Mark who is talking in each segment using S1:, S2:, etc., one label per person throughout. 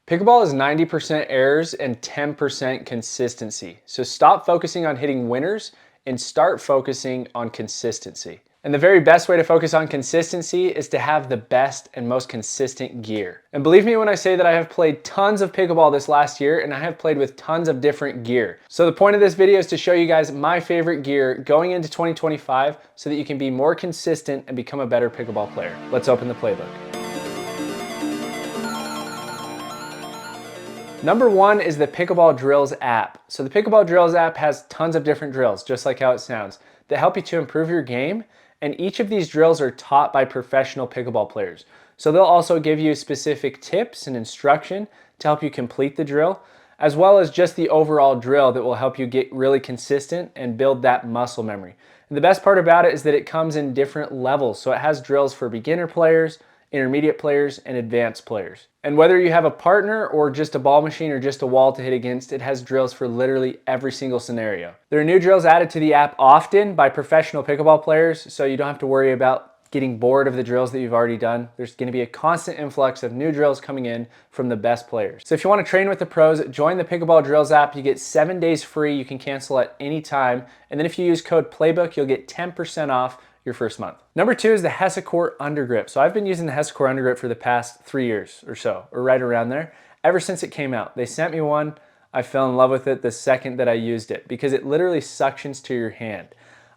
S1: Pickleball is 90% errors and 10% consistency. So stop focusing on hitting winners and start focusing on consistency. And the very best way to focus on consistency is to have the best and most consistent gear. And believe me when I say that I have played tons of pickleball this last year, and I have played with tons of different gear. So the point of this video is to show you guys my favorite gear going into 2025 so that you can be more consistent and become a better pickleball player. Let's open the playbook. Number one is the Pickleball Drills app. So the Pickleball Drills app has tons of different drills, just like how it sounds, that help you to improve your game. And each of these drills are taught by professional pickleball players. So they'll also give you specific tips and instruction to help you complete the drill, as well as just the overall drill that will help you get really consistent and build that muscle memory. And the best part about it is that it comes in different levels. So it has drills for beginner players, intermediate players, and advanced players. And whether you have a partner or just a ball machine or just a wall to hit against, it has drills for literally every single scenario. There are new drills added to the app often by professional pickleball players, so you don't have to worry about getting bored of the drills that you've already done. There's going to be a constant influx of new drills coming in from the best players. So if you want to train with the pros, join the Pickleball Drills app. You get 7 days free. You can cancel at any time. And then if you use code Playbook, you'll get 10% off your first month. Number two is the Hessecore undergrip. So I've been using the Hessecore undergrip for the past 3 years or so, or right around there, ever since it came out. They sent me one. I fell in love with it the second that I used it because it literally suctions to your hand.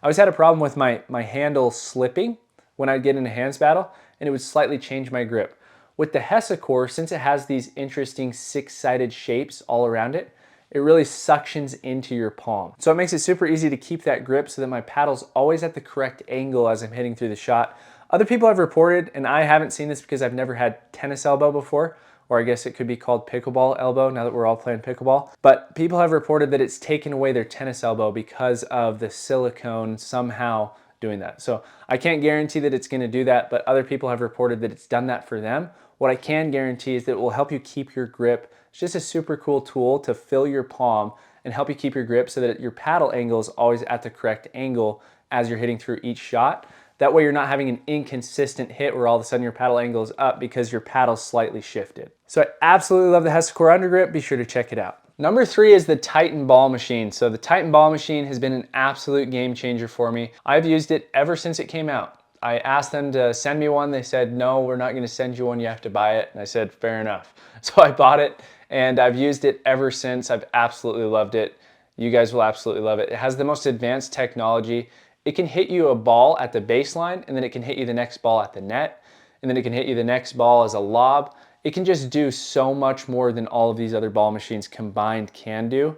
S1: I always had a problem with my handle slipping when I'd get in a hands battle, and it would slightly change my grip. With the Hessecore, since it has these interesting six-sided shapes all around it, it really suctions into your palm. So it makes it super easy to keep that grip so that my paddle's always at the correct angle as I'm hitting through the shot. Other people have reported, and I haven't seen this because I've never had tennis elbow before, or I guess it could be called pickleball elbow now that we're all playing pickleball. But people have reported that it's taken away their tennis elbow because of the silicone somehow doing that. So I can't guarantee that it's going to do that, but other people have reported that it's done that for them. What I can guarantee is that it will help you keep your grip. It's just a super cool tool to fill your palm and help you keep your grip so that your paddle angle is always at the correct angle as you're hitting through each shot. That way you're not having an inconsistent hit where all of a sudden your paddle angle is up because your paddle's slightly shifted. So I absolutely love the Hessecore undergrip. Be sure to check it out. Number three is the Titan ball machine. So the Titan ball machine has been an absolute game changer for me. I've used it ever since it came out. I asked them to send me one. They said, no, we're not going to send you one. You have to buy it. And I said, fair enough. So I bought it and I've used it ever since. I've absolutely loved it. You guys will absolutely love it. It has the most advanced technology. It can hit you a ball at the baseline, and then it can hit you the next ball at the net, and then it can hit you the next ball as a lob. It can just do so much more than all of these other ball machines combined can do.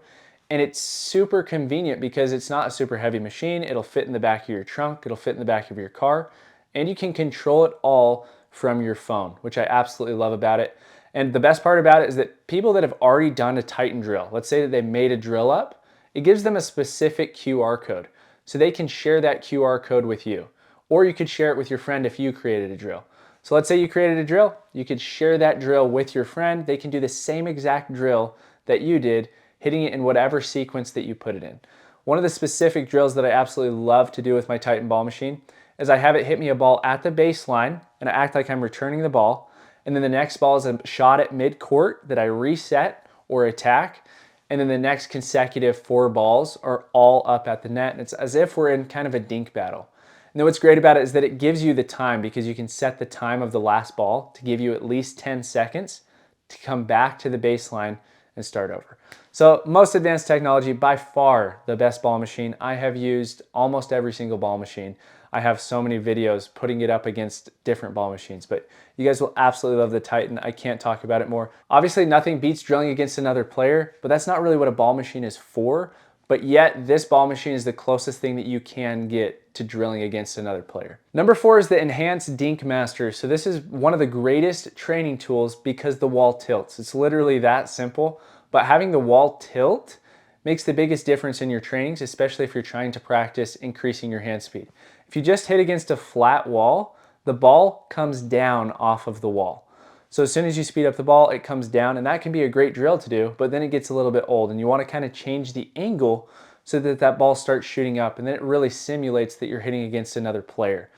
S1: And it's super convenient because it's not a super heavy machine. It'll fit in the back of your trunk. It'll fit in the back of your car. And you can control it all from your phone, which I absolutely love about it. And the best part about it is that people that have already done a Titan drill, let's say that they made a drill up, it gives them a specific QR code. So they can share that QR code with you. Or you could share it with your friend if you created a drill. So let's say you created a drill. You could share that drill with your friend. They can do the same exact drill that you did, hitting it in whatever sequence that you put it in. One of the specific drills that I absolutely love to do with my Titan ball machine is I have it hit me a ball at the baseline and I act like I'm returning the ball. And then the next ball is a shot at mid-court that I reset or attack. And then the next consecutive 4 balls are all up at the net. And it's as if we're in kind of a dink battle. And then what's great about it is that it gives you the time because you can set the time of the last ball to give you at least 10 seconds to come back to the baseline and start over. So most advanced technology, by far the best ball machine. I have used almost every single ball machine. I have so many videos putting it up against different ball machines, but you guys will absolutely love the Titan. I can't talk about it more. Obviously nothing beats drilling against another player, but that's not really what a ball machine is for. But yet this ball machine is the closest thing that you can get to drilling against another player. Number 4 is the Enhanced Dink Master. So this is one of the greatest training tools because the wall tilts. It's literally that simple, but having the wall tilt makes the biggest difference in your trainings, especially if you're trying to practice increasing your hand speed. If you just hit against a flat wall, the ball comes down off of the wall. So as soon as you speed up the ball, it comes down, and that can be a great drill to do, but then it gets a little bit old and you want to kind of change the angle so that that ball starts shooting up, and then it really simulates that you're hitting against another player.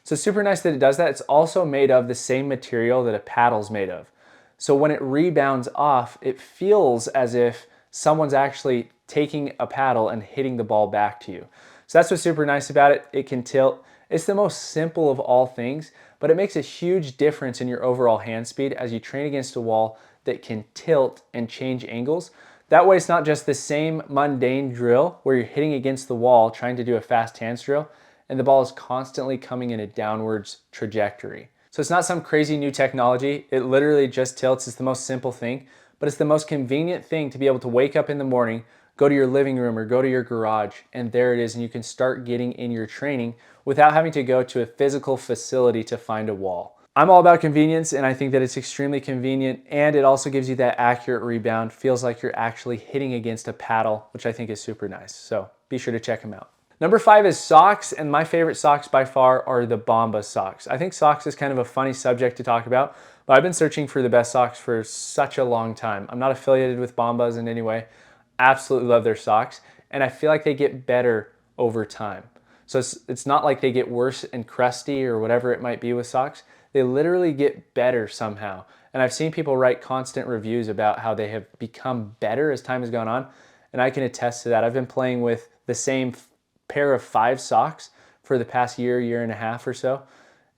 S1: So super nice that it does that. It's also made of the same material that a paddle's made of. So when it rebounds off, it feels as if someone's actually taking a paddle and hitting the ball back to you. So that's what's super nice about it. It can tilt. It's the most simple of all things, but it makes a huge difference in your overall hand speed as you train against a wall that can tilt and change angles. That way it's not just the same mundane drill where you're hitting against the wall trying to do a fast hands drill and the ball is constantly coming in a downwards trajectory. So it's not some crazy new technology. It literally just tilts. It's the most simple thing, but it's the most convenient thing to be able to wake up in the morning, go to your living room or go to your garage, and there it is, and you can start getting in your training without having to go to a physical facility to find a wall. I'm all about convenience, and I think that it's extremely convenient, and it also gives you that accurate rebound. Feels like you're actually hitting against a paddle, which I think is super nice. So be sure to check them out. Number 5 is socks, and my favorite socks by far are the Bomba socks. I think socks is kind of a funny subject to talk about, but I've been searching for the best socks for such a long time. I'm not affiliated with Bombas in any way. Absolutely love their socks, and I feel like they get better over time. So it's not like they get worse and crusty or whatever it might be with socks. They literally get better somehow. And I've seen people write constant reviews about how they have become better as time has gone on, and I can attest to that. I've been playing with the same pair of 5 socks for the past year, year and a half or so,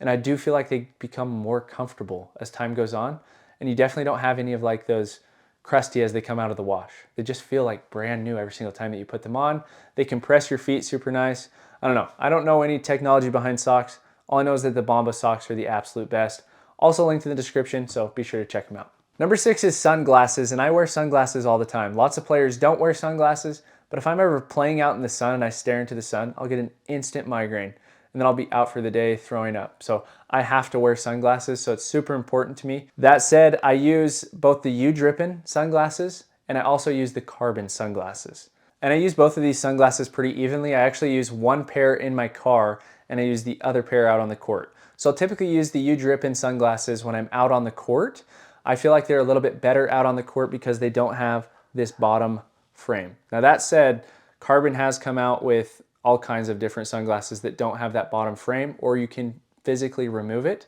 S1: and I do feel like they become more comfortable as time goes on, and you definitely don't have any of like those crusty as they come out of the wash. They just feel like brand new every single time that you put them on. They compress your feet super nice. I don't know. I don't know any technology behind socks. All I know is that the Bomba socks are the absolute best. Also linked in the description, so be sure to check them out. Number 6 is sunglasses, and I wear sunglasses all the time. Lots of players don't wear sunglasses, but if I'm ever playing out in the sun and I stare into the sun, I'll get an instant migraine, and then I'll be out for the day throwing up. So I have to wear sunglasses, so it's super important to me. That said, I use both the U-Drippin sunglasses, and I also use the carbon sunglasses. And I use both of these sunglasses pretty evenly. I actually use one pair in my car, and I use the other pair out on the court. So I'll typically use the U-Drippin sunglasses when I'm out on the court. I feel like they're a little bit better out on the court because they don't have this bottom frame. Now that said, Carbon has come out with all kinds of different sunglasses that don't have that bottom frame, or you can physically remove it.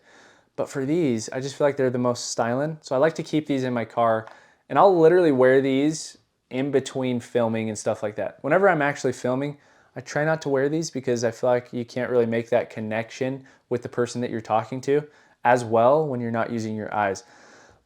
S1: But for these, I just feel like they're the most styling. So I like to keep these in my car, and I'll literally wear these in between filming and stuff like that. Whenever I'm actually filming, I try not to wear these because I feel like you can't really make that connection with the person that you're talking to as well when you're not using your eyes.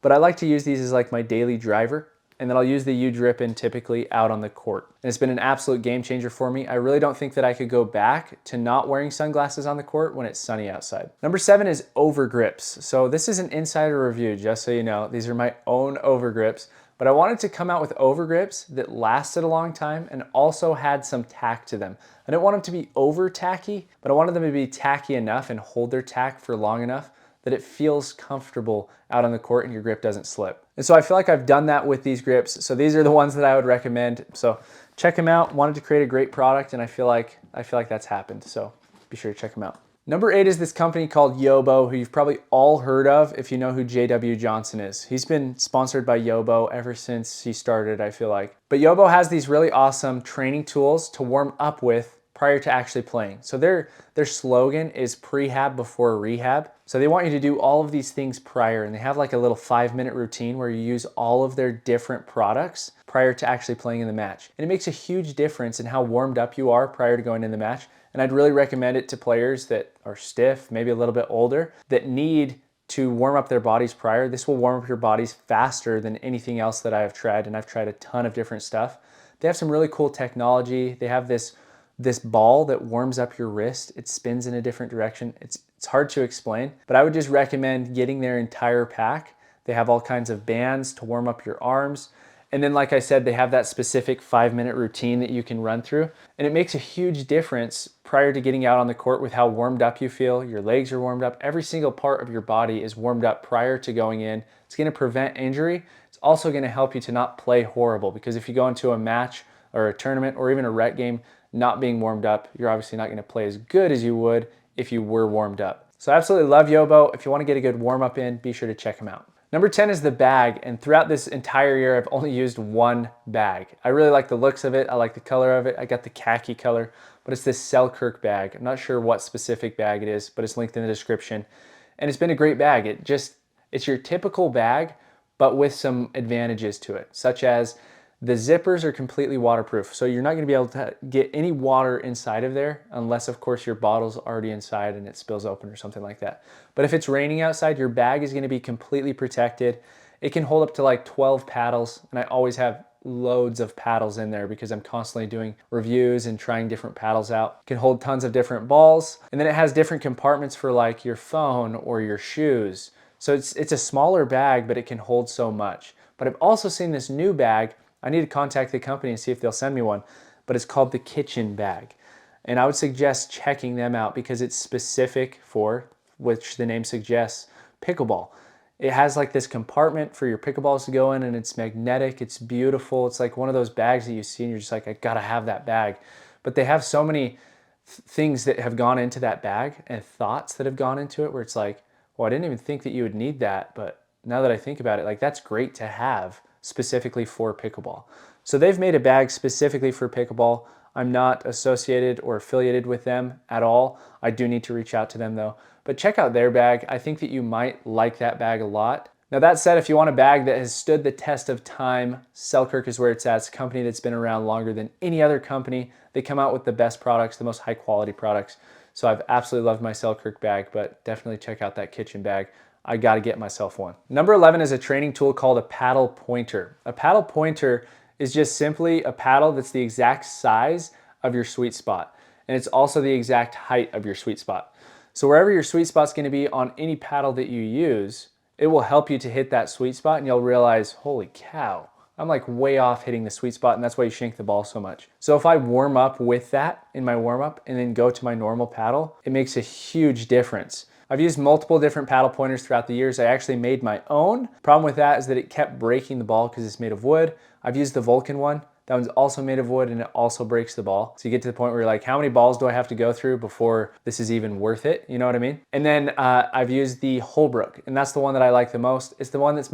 S1: But I like to use these as like my daily driver, and then I'll use the U-Drippin typically out on the court. And it's been an absolute game changer for me. I really don't think that I could go back to not wearing sunglasses on the court when it's sunny outside. Number 7 is over grips. So this is an insider review, just so you know. These are my own over grips, but I wanted to come out with over grips that lasted a long time and also had some tack to them. I didn't want them to be over tacky, but I wanted them to be tacky enough and hold their tack for long enough that it feels comfortable out on the court and your grip doesn't slip. And so I feel like I've done that with these grips. So these are the ones that I would recommend. So check them out. Wanted to create a great product, and I feel like that's happened. So be sure to check them out. Number 8 is this company called Yobo, who you've probably all heard of if you know who J.W. Johnson is. He's been sponsored by Yobo ever since he started, I feel like. But Yobo has these really awesome training tools to warm up with prior to actually playing. So their slogan is prehab before rehab. So they want you to do all of these things prior, and they have like a little 5-minute routine where you use all of their different products prior to actually playing in the match. And it makes a huge difference in how warmed up you are prior to going in the match. And I'd really recommend it to players that are stiff, maybe a little bit older, that need to warm up their bodies prior. This will warm up your bodies faster than anything else that I have tried, and I've tried a ton of different stuff. They have some really cool technology. They have this ball that warms up your wrist. It spins in a different direction. It's hard to explain, but I would just recommend getting their entire pack. They have all kinds of bands to warm up your arms. And then, like I said, they have that specific 5-minute routine that you can run through. And it makes a huge difference prior to getting out on the court with how warmed up you feel. Your legs are warmed up. Every single part of your body is warmed up prior to going in. It's going to prevent injury. It's also going to help you to not play horrible, because if you go into a match or a tournament or even a rec game not being warmed up, you're obviously not going to play as good as you would if you were warmed up. So I absolutely love Yobo. If you want to get a good warm up in, be sure to check them out. Number 10 is the bag, and throughout this entire year, I've only used one bag. I really like the looks of it. I like the color of it. I got the khaki color, but it's this Selkirk bag. I'm not sure what specific bag it is, but it's linked in the description. And it's been a great bag. It's your typical bag, but with some advantages to it, such as the zippers are completely waterproof. So you're not gonna be able to get any water inside of there unless of course your bottle's already inside and it spills open or something like that. But if it's raining outside, your bag is gonna be completely protected. It can hold up to like 12 paddles, and I always have loads of paddles in there because I'm constantly doing reviews and trying different paddles out. It can hold tons of different balls, and then it has different compartments for like your phone or your shoes. So it's a smaller bag, but it can hold so much. But I've also seen this new bag. I need to contact the company and see if they'll send me one, but it's called the kitchen bag. And I would suggest checking them out because it's specific for, which the name suggests, pickleball. It has like this compartment for your pickleballs to go in, and it's magnetic, it's beautiful. It's like one of those bags that you see and you're just like, I gotta have that bag. But they have so many things that have gone into that bag and thoughts that have gone into it where it's like, well, I didn't even think that you would need that, but now that I think about it, like that's great to have specifically for pickleball. So they've made a bag specifically for pickleball. I'm not associated or affiliated with them at all. I do need to reach out to them though. But check out their bag. I think that you might like that bag a lot. Now that said, if you want a bag that has stood the test of time, Selkirk is where it's at. It's a company that's been around longer than any other company. They come out with the best products, the most high quality products. So I've absolutely loved my Selkirk bag, but definitely check out that kitchen bag. I gotta get myself one. Number 11 is a training tool called a paddle pointer. A paddle pointer is just simply a paddle that's the exact size of your sweet spot. And it's also the exact height of your sweet spot. So wherever your sweet spot's gonna be on any paddle that you use, it will help you to hit that sweet spot, and you'll realize, holy cow, I'm like way off hitting the sweet spot, and that's why you shank the ball so much. So if I warm up with that in my warm up and then go to my normal paddle, it makes a huge difference. I've used multiple different paddle pointers throughout the years. I actually made my own. Problem with that is that it kept breaking the ball because it's made of wood. I've used the Vulcan one. That one's also made of wood and it also breaks the ball. So you get to the point where you're like, how many balls do I have to go through before this is even worth it? You know what I mean? And then I've used the Holbrook, and that's the one that I like the most. It's the one that's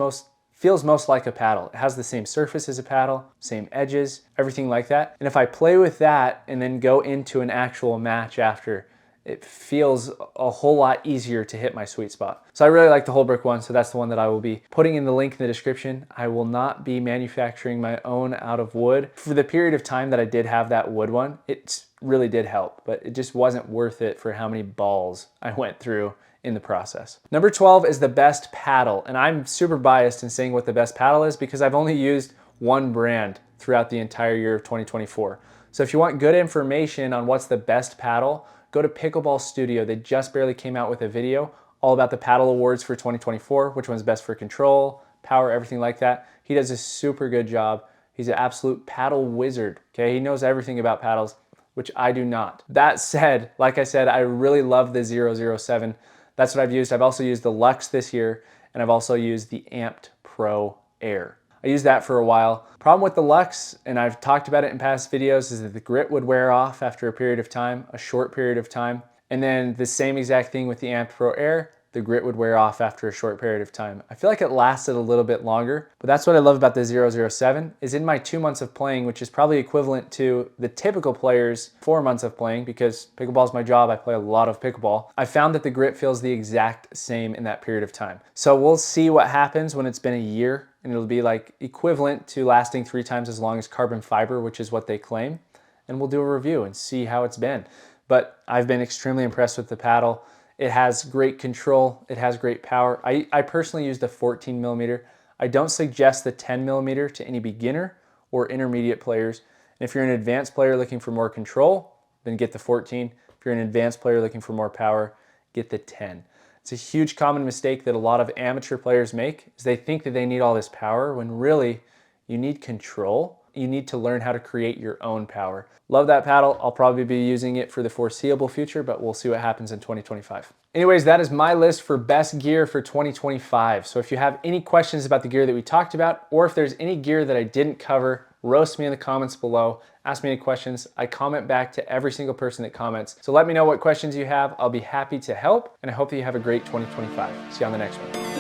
S1: feels most like a paddle. It has the same surface as a paddle, same edges, everything like that. And if I play with that and then go into an actual match after, it feels a whole lot easier to hit my sweet spot. So I really like the Holbrook one, so that's the one that I will be putting in the link in the description. I will not be manufacturing my own out of wood. For the period of time that I did have that wood one, it really did help, but it just wasn't worth it for how many balls I went through in the process. Number 12 is the best paddle, and I'm super biased in saying what the best paddle is because I've only used one brand throughout the entire year of 2024. So if you want good information on what's the best paddle, go to Pickleball Studio. They just barely came out with a video all about the paddle awards for 2024, which one's best for control, power, everything like that. He does a super good job. He's an absolute paddle wizard, okay? He knows everything about paddles, which I do not. That said, like I said, I really love the 007. That's what I've used. I've also used the Luxe this year, and I've also used the Amped Pro Air. I used that for a while. Problem with the Luxe, and I've talked about it in past videos, is that the grit would wear off after a period of time, a short period of time. And then the same exact thing with the Amped Pro Air, the grit would wear off after a short period of time. I feel like it lasted a little bit longer, but that's what I love about the 007, is in my 2 months of playing, which is probably equivalent to the typical player's 4 months of playing, because pickleball is my job, I play a lot of pickleball. I found that the grit feels the exact same in that period of time. So we'll see what happens when it's been a year, and it'll be like equivalent to lasting 3 times as long as carbon fiber, which is what they claim. And we'll do a review and see how it's been. But I've been extremely impressed with the paddle. It has great control, it has great power. I personally use the 14 millimeter. I don't suggest the 10 millimeter to any beginner or intermediate players. And if you're an advanced player looking for more control, then get the 14. If you're an advanced player looking for more power, get the 10. It's a huge common mistake that a lot of amateur players make, is they think that they need all this power when really you need control. You need to learn how to create your own power. Love that paddle. I'll probably be using it for the foreseeable future, but we'll see what happens in 2025. Anyways, that is my list for best gear for 2025. So if you have any questions about the gear that we talked about, or if there's any gear that I didn't cover, roast me in the comments below. Ask me any questions. I comment back to every single person that comments. So let me know what questions you have. I'll be happy to help, and I hope that you have a great 2025. See you on the next one.